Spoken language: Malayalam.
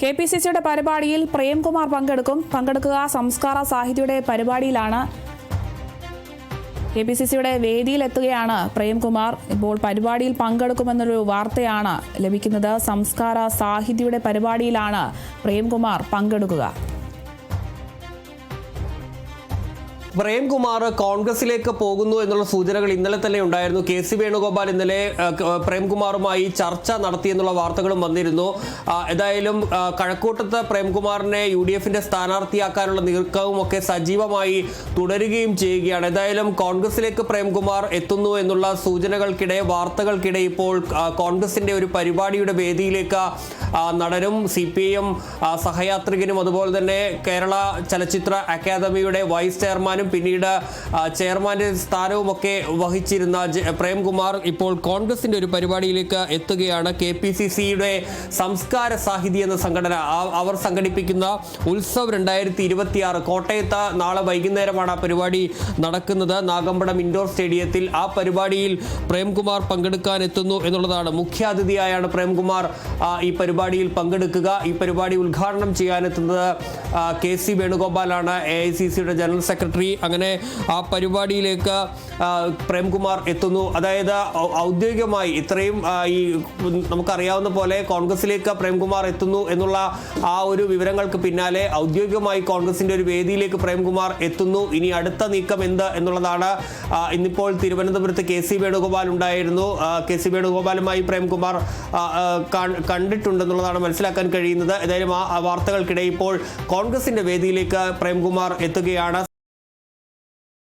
കെപിസിസിയുടെ പരിപാടിയിൽ പ്രേംകുമാർ പങ്കെടുക്കുക സംസ്കാര സാഹിത്യയുടെ പരിപാടിയിലാണ്. കെപിസിസിയുടെ വേദിയിലെത്തുകയാണ് പ്രേംകുമാർ. ഇപ്പോൾ പരിപാടിയിൽ പങ്കെടുക്കുമെന്നൊരു വാർത്തയാണ് ലഭിക്കുന്നത്. സംസ്കാര സാഹിത്യയുടെ പരിപാടിയിലാണ് പ്രേംകുമാർ പങ്കെടുക്കുക. പ്രേംകുമാർ കോൺഗ്രസിലേക്ക് പോകുന്നു എന്നുള്ള സൂചനകൾ ഇന്നലെ തന്നെ ഉണ്ടായിരുന്നു. KC വേണുഗോപാൽ ഇന്നലെ പ്രേംകുമാറുമായി ചർച്ച നടത്തിയെന്നുള്ള വാർത്തകളും വന്നിരുന്നു. ഏതായാലും കഴക്കൂട്ടത്ത് പ്രേംകുമാറിനെ UDFന്റെ സ്ഥാനാർത്ഥിയാക്കാനുള്ള നീക്കവും ഒക്കെ സജീവമായി തുടരുകയും ചെയ്യുകയാണ്. ഏതായാലും കോൺഗ്രസിലേക്ക് പ്രേംകുമാർ എത്തുന്നു എന്നുള്ള സൂചനകൾക്കിടെ, വാർത്തകൾക്കിടെ ഇപ്പോൾ കോൺഗ്രസിന്റെ ഒരു പരിപാടിയുടെ വേദിയിലേക്ക് നടനും CPIM സഹയാത്രികനും അതുപോലെ തന്നെ കേരള ചലച്ചിത്ര അക്കാദമിയുടെ വൈസ് ചെയർമാനും പിന്നീട് ചെയർമാന്റെ സ്ഥാനവുമൊക്കെ വഹിച്ചിരുന്ന പ്രേംകുമാർ ഇപ്പോൾ കോൺഗ്രസിന്റെ ഒരു പരിപാടിയിലേക്ക് എത്തുകയാണ്. KPCCയുടെ സംസ്കാര സാഹിത്യ എന്ന സംഘടന അവർ സംഘടിപ്പിക്കുന്ന ഉത്സവ് 2026 കോട്ടയത്ത് നാളെ വൈകുന്നേരമാണ് ആ പരിപാടി നടക്കുന്നത്, നാഗമ്പടം ഇൻഡോർ സ്റ്റേഡിയത്തിൽ. ആ പരിപാടിയിൽ പ്രേംകുമാർ പങ്കെടുക്കാൻ എത്തുന്നു എന്നുള്ളതാണ്. മുഖ്യാതിഥിയായാണ് പ്രേംകുമാർ ഈ പരിപാടിയിൽ പങ്കെടുക്കുക. ഈ പരിപാടി ഉദ്ഘാടനം ചെയ്യാനെത്തുന്നത് KC വേണുഗോപാലാണ്, AICCയുടെ ജനറൽ സെക്രട്ടറി. അങ്ങനെ ആ പരിപാടിയിലേക്ക് പ്രേംകുമാർ എത്തുന്നു. അതായത് ഔദ്യോഗികമായി ഇത്രയും ഈ നമുക്കറിയാവുന്ന പോലെ കോൺഗ്രസിലേക്ക് പ്രേംകുമാർ എത്തുന്നു എന്നുള്ള ആ ഒരു വിവരങ്ങൾക്ക് പിന്നാലെ ഔദ്യോഗികമായി കോൺഗ്രസിന്റെ ഒരു വേദിയിലേക്ക് പ്രേംകുമാർ എത്തുന്നു. ഇനി അടുത്ത നീക്കം എന്ത് എന്നുള്ളതാണ്. ഇന്നിപ്പോൾ തിരുവനന്തപുരത്ത് KC വേണുഗോപാൽ ഉണ്ടായിരുന്നു. KC വേണുഗോപാലുമായി പ്രേംകുമാർ കണ്ടിട്ടുണ്ടെന്നുള്ളതാണ് മനസ്സിലാക്കാൻ കഴിയുന്നത്. ഏതായാലും ആ വാർത്തകൾക്കിടെ ഇപ്പോൾ കോൺഗ്രസിന്റെ വേദിയിലേക്ക് പ്രേംകുമാർ എത്തുകയാണ്.